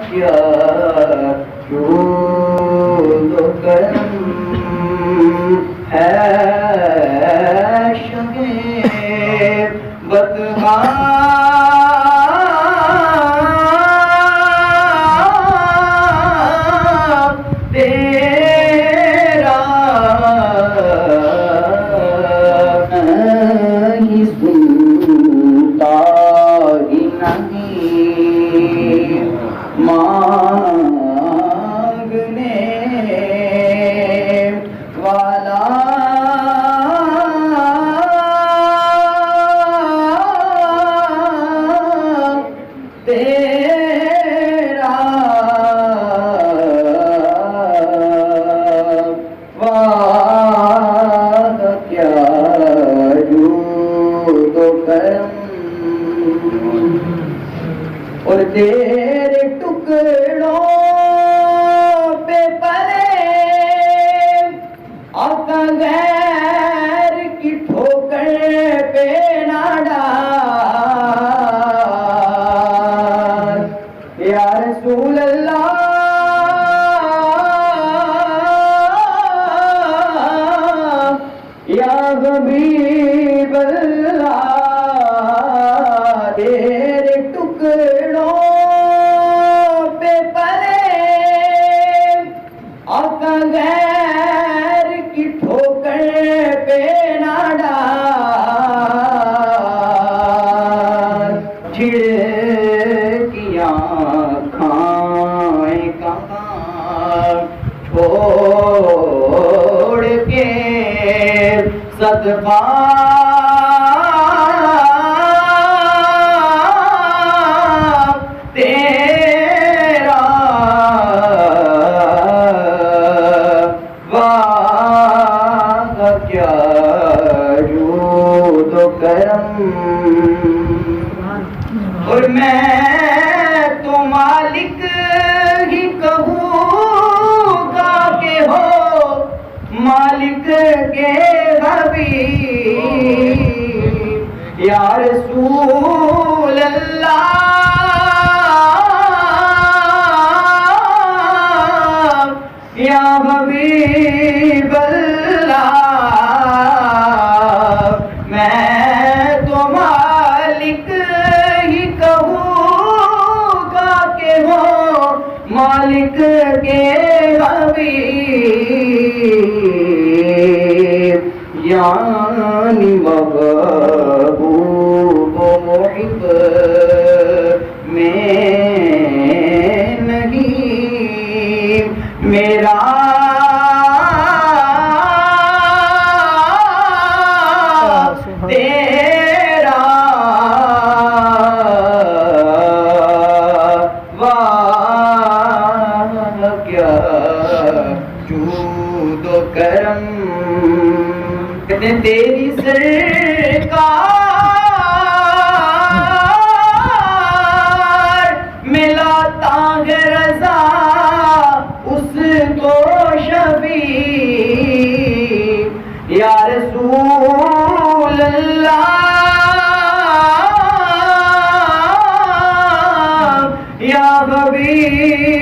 کیا جود و کرم ہے شگے بدغاں تیرا نہیں سنتا ہی نہیں مانگنے والا تیرا وعدہ کیا جود و کرم اور تیرے ٹکڑوں پہ پلے آقا غیر کی ٹھوکر پہ نہ ڈال یا رسول اللہ یا حبیب اللہ تیرے ٹکڑوں پہ پلے آقا غیر کی ٹھوکر پہ نہ ڈال جھڑکیاں کھائیں کہاں چھوڑ کے صدقہ تیرا وعدہ کیا جود و کرم اور میں تو مالک ہی کہوں گا کہ ہو مالک کے حبیب یا رسول اللہ یا حبیب اللہ میں تو مالک ہی کہوں گا کہ ہو مالک کے حبیب یعنی محبوب و محب میں نہیں میرا تیرا وعدہ کیا جود و کرم کہتے تیری سرکار ملاتا ہے رضا اس کو شفیع یا رسول اللہ یا حبیب